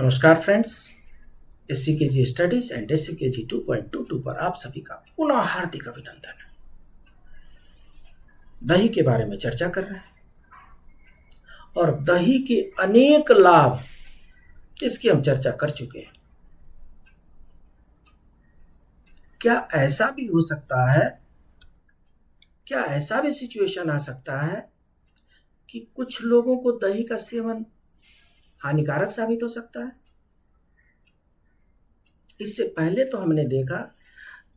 नमस्कार friends, SCKG studies and SCKG 2.22 पर आप सभी का पुनः हार्दिक अभिनंदन है। दही के बारे में चर्चा कर रहे हैं और दही के अनेक लाभ इसकी हम चर्चा कर चुके हैं। क्या ऐसा भी हो सकता है, क्या ऐसा भी सिचुएशन आ सकता है कि कुछ लोगों को दही का सेवन हानिकारक साबित हो सकता है? इससे पहले तो हमने देखा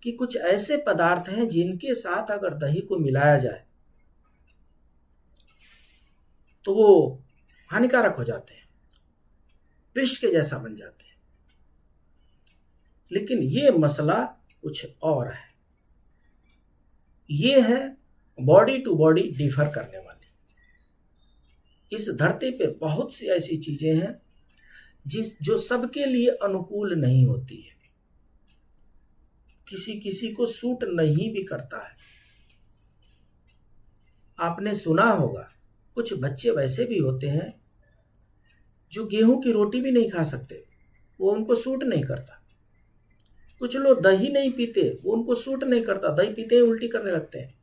कि कुछ ऐसे पदार्थ हैं जिनके साथ अगर दही को मिलाया जाए तो वो हानिकारक हो जाते हैं, विष के जैसा बन जाते हैं। लेकिन ये मसला कुछ और है। ये है बॉडी टू बॉडी डिफर करने वाली। इस धरती पे बहुत सी ऐसी चीजें हैं जो सबके लिए अनुकूल नहीं होती है, किसी किसी को सूट नहीं भी करता है। आपने सुना होगा कुछ बच्चे वैसे भी होते हैं जो गेहूं की रोटी भी नहीं खा सकते, वो उनको सूट नहीं करता। कुछ लोग दही नहीं पीते, वो उनको सूट नहीं करता, दही पीते ही उल्टी करने लगते हैं।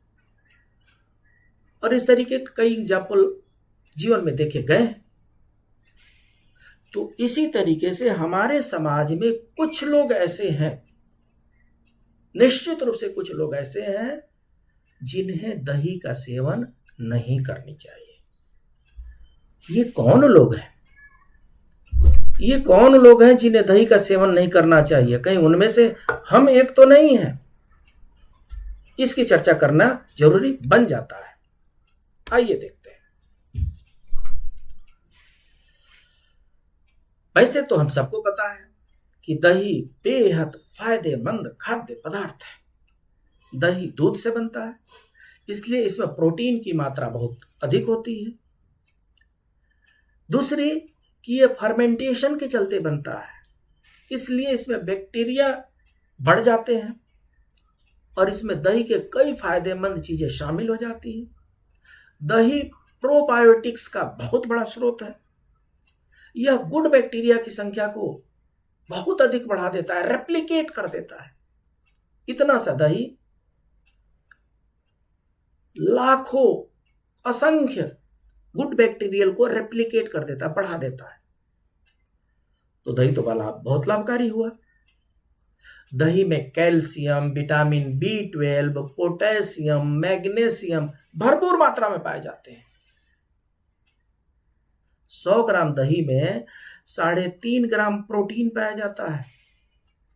और इस तरीके के कई एग्जाम्पल जीवन में देखे गए। तो इसी तरीके से हमारे समाज में कुछ लोग ऐसे हैं, निश्चित रूप से कुछ लोग ऐसे हैं जिन्हें दही का सेवन नहीं करनी चाहिए। ये कौन लोग हैं? ये कौन लोग हैं जिन्हें दही का सेवन नहीं करना चाहिए? कहीं उनमें से हम एक तो नहीं है? इसकी चर्चा करना जरूरी बन जाता है। आइए देखते हैं। वैसे तो हम सबको पता है कि दही बेहद फायदेमंद खाद्य पदार्थ है। दही दूध से बनता है, इसलिए इसमें प्रोटीन की मात्रा बहुत अधिक होती है। दूसरी कि यह फर्मेंटेशन के चलते बनता है, इसलिए इसमें बैक्टीरिया बढ़ जाते हैं और इसमें दही के कई फायदेमंद चीजें शामिल हो जाती हैं। दही प्रोबायोटिक्स का बहुत बड़ा स्रोत है। यह गुड बैक्टीरिया की संख्या को बहुत अधिक बढ़ा देता है, रेप्लिकेट कर देता है। इतना सा दही लाखों असंख्य गुड बैक्टीरियल को रेप्लिकेट कर देता है, बढ़ा देता है। तो दही तो बहुत लाभकारी हुआ। दही में calcium, vitamin B12, potassium, magnesium भरपूर मात्रा में पाए जाते हैं। 100 ग्राम दही में 3.5 ग्राम प्रोटीन पाया जाता है।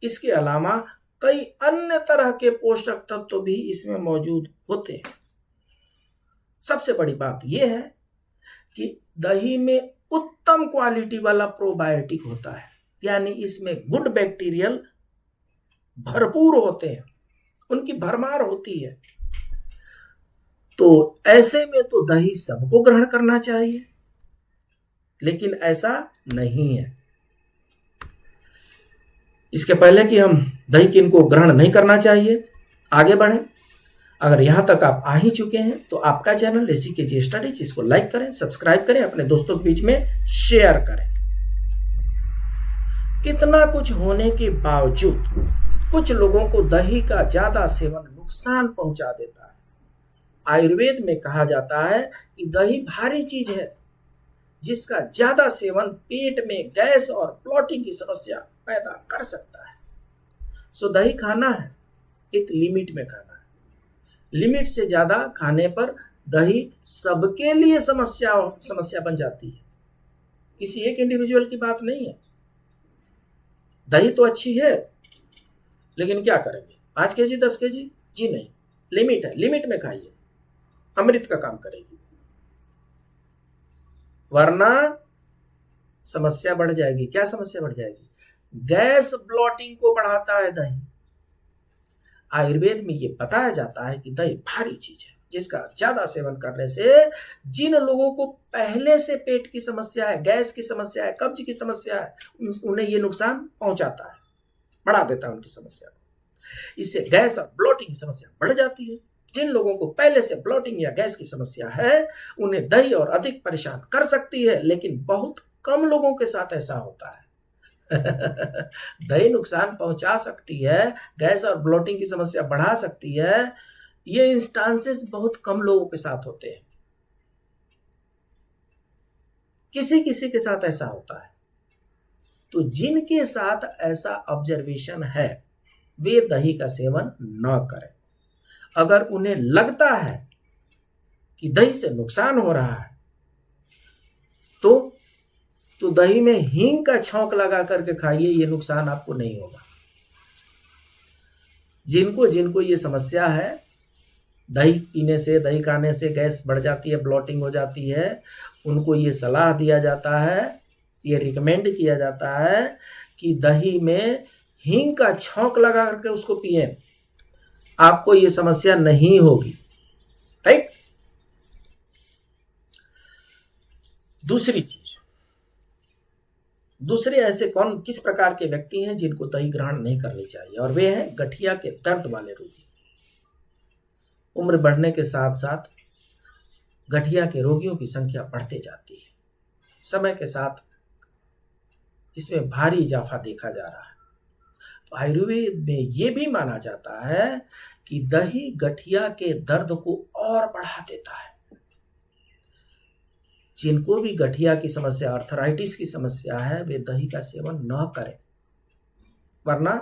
इसके अलावा कई अन्य तरह के पोषक तत्व भी इसमें मौजूद होते हैं। सबसे बड़ी बात यह है कि दही में उत्तम क्वालिटी वाला प्रोबायोटिक होता है, यानी इसमें गुड बैक्टीरियल भरपूर होते हैं, उनकी भरमार होती है। तो ऐसे में तो दही सबको ग्रहण करना चाहिए, लेकिन ऐसा नहीं है। इसके पहले कि हम दही किनको ग्रहण नहीं करना चाहिए आगे बढ़ें, अगर यहां तक आप आ ही चुके हैं तो आपका चैनल SCKG स्टडीज, इसको लाइक करें, सब्सक्राइब करें, अपने दोस्तों के बीच में शेयर करें। इतना कुछ होने के बावजूद कुछ लोगों को दही का ज्यादा सेवन नुकसान पहुंचा देता है। आयुर्वेद में कहा जाता है कि दही भारी चीज है जिसका ज्यादा सेवन पेट में गैस और ब्लॉटिंग की समस्या पैदा कर सकता है। सो दही खाना है, एक लिमिट में खाना है। लिमिट से ज्यादा खाने पर दही सबके लिए समस्या बन जाती है, किसी एक इंडिविजुअल की बात नहीं है। दही तो अच्छी है, लेकिन क्या करेंगे? 5 kg 10 kg जी नहीं, लिमिट है, लिमिट में खाइए, अमृत का काम करेगी, वरना समस्या बढ़ जाएगी। क्या समस्या बढ़ जाएगी? गैस ब्लॉटिंग को बढ़ाता है दही। आयुर्वेद में यह बताया जाता है कि दही भारी चीज है जिसका ज्यादा सेवन करने से जिन लोगों को पहले से पेट की समस्या है, गैस की समस्या है, कब्ज की समस्या है, उन्हें यह नुकसान पहुंचाता है, बढ़ा देता है उनकी समस्या को। इससे गैस और ब्लॉटिंग की समस्या बढ़ जाती है। जिन लोगों को पहले से ब्लॉटिंग या गैस की समस्या है, उन्हें दही और अधिक परेशान कर सकती है, लेकिन बहुत कम लोगों के साथ ऐसा होता है। दही नुकसान पहुंचा सकती है, गैस और ब्लोटिंग की समस्या बढ़ा सकती है। ये इंस्टांसेस बहुत कम लोगों के साथ होते हैं, किसी किसी के साथ ऐसा होता है। तो जिनके साथ ऐसा ऑब्जर्वेशन है वे दही का सेवन न करें। अगर उन्हें लगता है कि दही से नुकसान हो रहा है तो दही में हींग का छौंक लगा करके खाइए, ये नुकसान आपको नहीं होगा। जिनको जिनको ये समस्या है, दही पीने से, दही खाने से गैस बढ़ जाती है, ब्लॉटिंग हो जाती है, उनको ये सलाह दिया जाता है, ये रिकमेंड किया जाता है कि दही में हींग का छौंक लगा करके उसको पिए, आपको ये समस्या नहीं होगी। राइट। दूसरे ऐसे किस प्रकार के व्यक्ति हैं जिनको दही ग्रहण नहीं करनी चाहिए, और वे हैं गठिया के दर्द वाले रोगी। उम्र बढ़ने के साथ साथ गठिया के रोगियों की संख्या बढ़ते जाती है। समय के साथ इसमें भारी इजाफा देखा जा रहा है। तो आयुर्वेद में यह भी माना जाता है कि दही गठिया के दर्द को और बढ़ा देता है। जिनको भी गठिया की समस्या, आर्थराइटिस की समस्या है, वे दही का सेवन न करें, वरना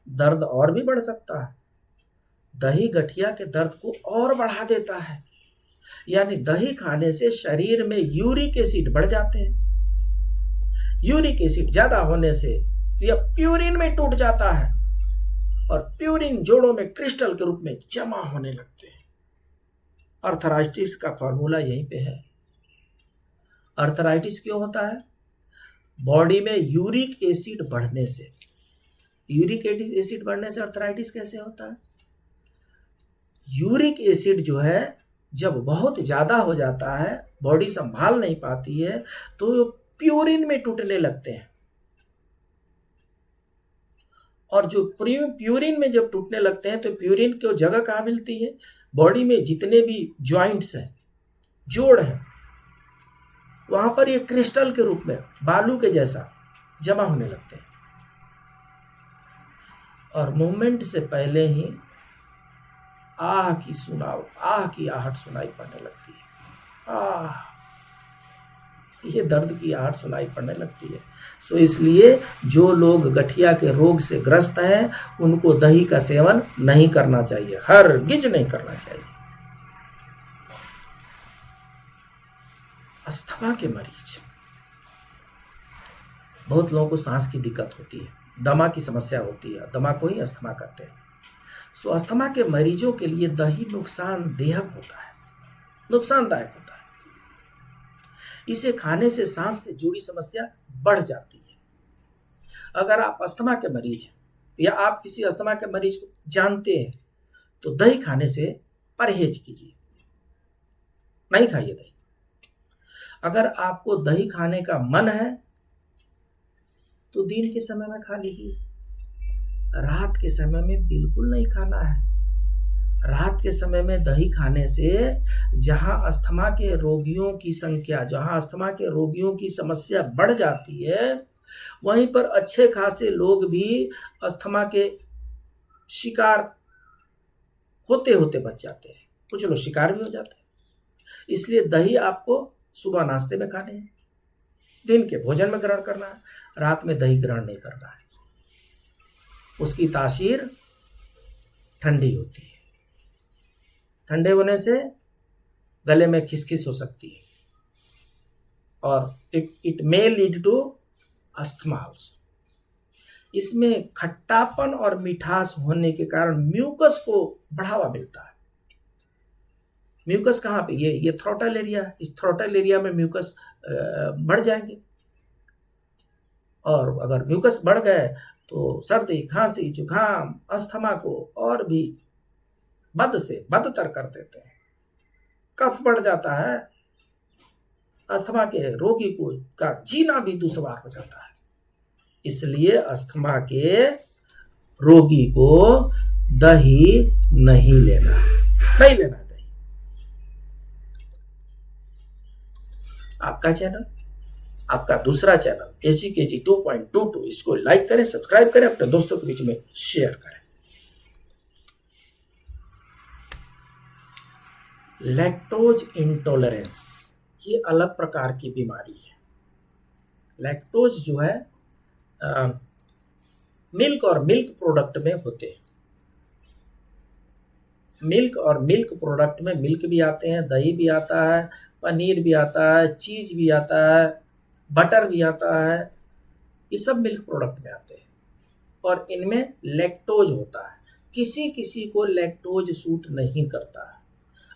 दर्द और भी बढ़ सकता है। दही गठिया के दर्द को और बढ़ा देता है, यानी दही खाने से शरीर में यूरिक एसिड बढ़ जाते हैं। यूरिक एसिड ज्यादा होने से यह प्यूरिन में टूट जाता है और प्यूरिन जोड़ों में क्रिस्टल के रूप में जमा होने लगते हैं। आर्थराइटिस का फॉर्मूला यहीं पे है। आर्थराइटिस क्यों होता है? बॉडी में यूरिक एसिड बढ़ने से। यूरिक एसिड बढ़ने से आर्थराइटिस कैसे होता है? यूरिक एसिड जो है जब बहुत ज्यादा हो जाता है, बॉडी संभाल नहीं पाती है, तो प्यूरिन में टूटने लगते हैं। और जो प्यूरिन में जब टूटने लगते हैं तो प्यूरिन को जगह कहाँ मिलती है? बॉडी में जितने भी जॉइंट्स हैं, जोड़ हैं, वहां पर ये क्रिस्टल के रूप में बालू के जैसा जमा होने लगते हैं और मूवमेंट से पहले ही आह की आहट सुनाई पड़ने लगती है। ये दर्द की आहट सुनाई पड़ने लगती है। सो इसलिए जो लोग गठिया के रोग से ग्रस्त हैं उनको दही का सेवन नहीं करना चाहिए, हरगिज नहीं करना चाहिए। अस्थमा के मरीज, बहुत लोगों को सांस की दिक्कत होती है, दमा की समस्या होती है, दमा को ही अस्थमा कहते हैं। सो अस्थमा के मरीजों के लिए दही नुकसानदायक होता है। इसे खाने से सांस से जुड़ी समस्या बढ़ जाती है। अगर आप अस्थमा के मरीज हैं या आप किसी अस्थमा के मरीज को जानते हैं तो दही खाने से परहेज कीजिए, नहीं खाइए दही। अगर आपको दही खाने का मन है तो दिन के समय में खा लीजिए, रात के समय में बिल्कुल नहीं खाना है। रात के समय में दही खाने से जहां अस्थमा के रोगियों की संख्या, जहां अस्थमा के रोगियों की समस्या बढ़ जाती है, वहीं पर अच्छे खासे लोग भी अस्थमा के शिकार होते होते बच जाते हैं। कुछ लोग शिकार भी हो जाते हैं। इसलिए दही आपको सुबह नाश्ते में खाने हैं, दिन के भोजन में ग्रहण करना है, रात में दही ग्रहण नहीं करना है। उसकी तासीर ठंडी होती है, ठंडे होने से गले में खिसखिस हो सकती है और it may lead to asthma also. इसमें खट्टापन और मिठास होने के कारण म्यूकस को बढ़ावा मिलता है। म्यूकस कहाँ पे? ये थ्रोटल एरिया, इस थ्रोटल एरिया में म्यूकस बढ़ जाएंगे और अगर म्यूकस बढ़ गए तो सर्दी, खांसी, जुकाम, अस्थमा को और भी बद से बदतर कर देते हैं। कफ बढ़ जाता है, अस्थमा के रोगी को का जीना भी दुश्वार हो जाता है। इसलिए अस्थमा के रोगी को दही नहीं लेना दही। आपका चैनल आपका दूसरा चैनल ACKG 2.22, इसको लाइक करें, सब्सक्राइब करें, अपने दोस्तों के बीच में शेयर करें। लैक्टोज इंटॉलरेंस ये अलग प्रकार की बीमारी है। लैक्टोज जो है मिल्क और मिल्क प्रोडक्ट में होते हैं। मिल्क और मिल्क प्रोडक्ट में मिल्क भी आते हैं, दही भी आता है, पनीर भी आता है, चीज भी आता है, बटर भी आता है, ये सब मिल्क प्रोडक्ट में आते हैं और इनमें लैक्टोज होता है। किसी किसी को लैक्टोज सूट नहीं करता है।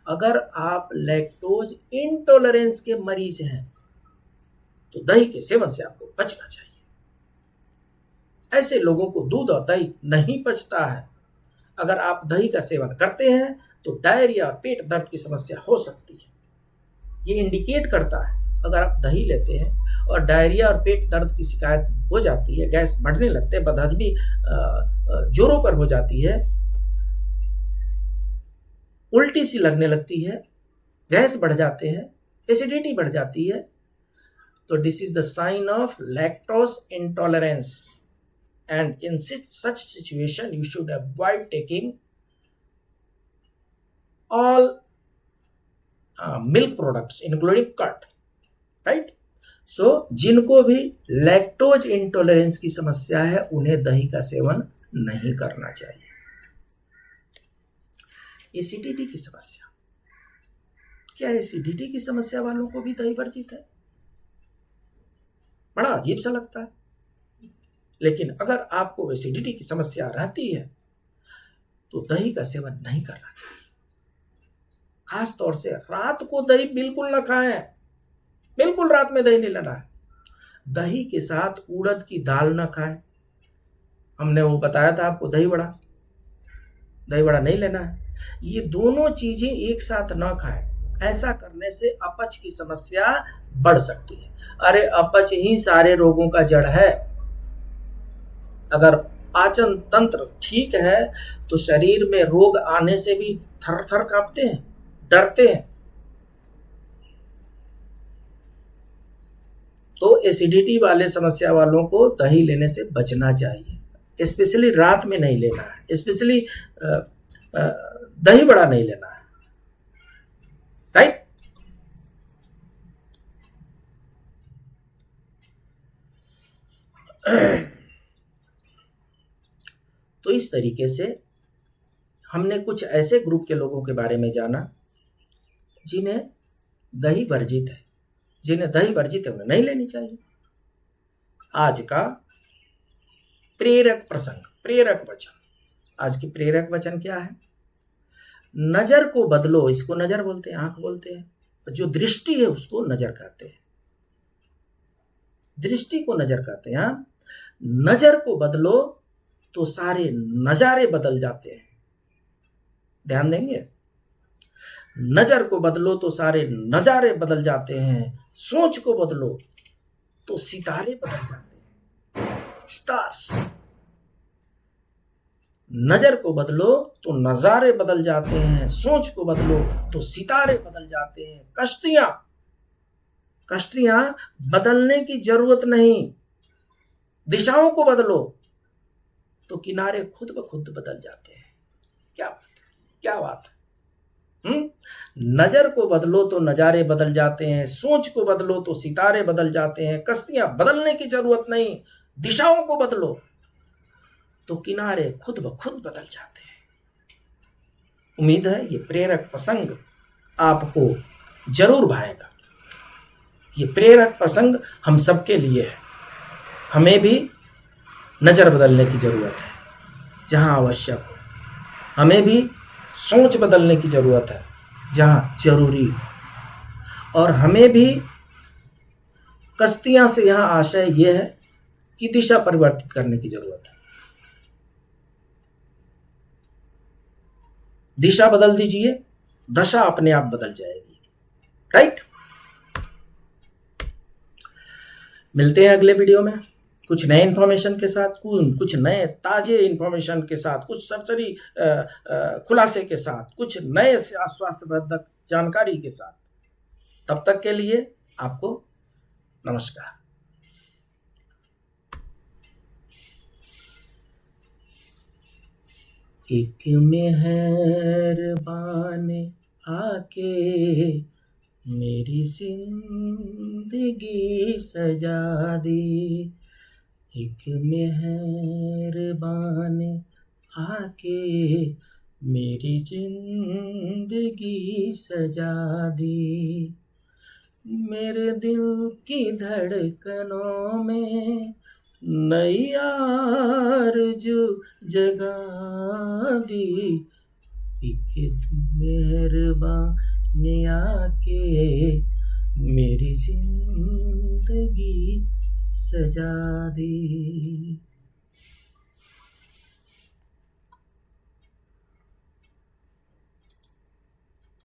अगर आप लैक्टोज इंटॉलरेंस के मरीज हैं तो दही के सेवन से आपको बचना चाहिए। ऐसे लोगों को दूध और दही नहीं पचता है। अगर आप दही का सेवन करते हैं तो डायरिया और पेट दर्द की समस्या हो सकती है। ये इंडिकेट करता है अगर आप दही लेते हैं और डायरिया और पेट दर्द की शिकायत हो जाती है, गैस बढ़ने लगते हैं, बदहजमी जोरों पर हो जाती है, उल्टी सी लगने लगती है, गैस बढ़ जाते हैं, एसिडिटी बढ़ जाती है, तो this is the sign of lactose intolerance. And in such situation, you should avoid taking all milk products, including curd, right? So, जिनको भी लैक्टोज इंटॉलरेंस की समस्या है, उन्हें दही का सेवन नहीं करना चाहिए। एसिडिटी की समस्या, क्या एसिडिटी की समस्या वालों को भी दही वर्जित है? बड़ा अजीब सा लगता है। लेकिन अगर आपको एसिडिटी की समस्या रहती है तो दही का सेवन नहीं करना चाहिए। खास तौर से रात को दही बिल्कुल न खाएं, बिल्कुल रात में दही नहीं लेना है। दही के साथ उड़द की दाल न खाएं। हमने वो बताया था आपको, दही बड़ा नहीं लेना है। ये दोनों चीजें एक साथ न खाएं। ऐसा करने से अपच की समस्या बढ़ सकती है। अरे अपच ही सारे रोगों का जड़ है। अगर पाचन तंत्र ठीक है तो शरीर में रोग आने से भी थर थर कांपते हैं, डरते हैं। तो एसिडिटी वाले समस्या वालों को दही लेने से बचना चाहिए। स्पेशली रात में नहीं लेना है, स्पेशली दही बड़ा नहीं लेना है, राइट? तो इस तरीके से हमने कुछ ऐसे ग्रुप के लोगों के बारे में जाना जिन्हें दही वर्जित है। जिन्हें दही वर्जित है उन्हें नहीं लेनी चाहिए। आज का प्रेरक प्रसंग, प्रेरक वचन, आज की प्रेरक वचन क्या है? नजर को बदलो, इसको नजर बोलते हैं, आंख बोलते हैं। जो दृष्टि है उसको नजर कहते हैं, दृष्टि को नजर कहते हैं। नजर को बदलो तो सारे नजारे बदल जाते हैं। ध्यान देंगे, नजर को बदलो तो सारे नजारे बदल जाते हैं। सोच को बदलो तो सितारे बदल जाते हैं, स्टार्स। नजर को बदलो तो नजारे बदल जाते हैं, सोच को बदलो तो सितारे बदल जाते हैं। कश्तियां बदलने की जरूरत नहीं। दिशाओं को बदलो तो किनारे खुद ब खुद बदल जाते हैं। क्या बात है। नजर को बदलो तो नजारे बदल जाते हैं, सोच को बदलो तो सितारे बदल जाते हैं। कश्तियां बदलने की जरूरत नहीं, दिशाओं को बदलो तो किनारे खुद ब खुद बदल जाते हैं। उम्मीद है ये प्रेरक प्रसंग आपको जरूर भाएगा। ये प्रेरक प्रसंग हम सबके लिए है। हमें भी नजर बदलने की जरूरत है जहां आवश्यक हो। हमें भी सोच बदलने की जरूरत है जहां जरूरी हो। और हमें भी कश्तियां से यहां आशय यह है कि दिशा परिवर्तित करने की जरूरत है। दिशा बदल दीजिए, दशा अपने आप बदल जाएगी, राइट? मिलते हैं अगले वीडियो में कुछ नए इंफॉर्मेशन के साथ, कुछ नए ताजे इंफॉर्मेशन के साथ, कुछ सरसरी खुलासे के साथ, कुछ नए स्वास्थ्यवर्धक जानकारी के साथ। तब तक के लिए आपको नमस्कार। एक मेहरबान आके मेरी जिंदगी सजा दी। एक मेहरबान आके मेरी जिंदगी सजा दी। मेरे दिल की धड़कनों में नई आरज़ू जगा दी। एक मेहरबान आके मेरी जिंदगी सजा दी।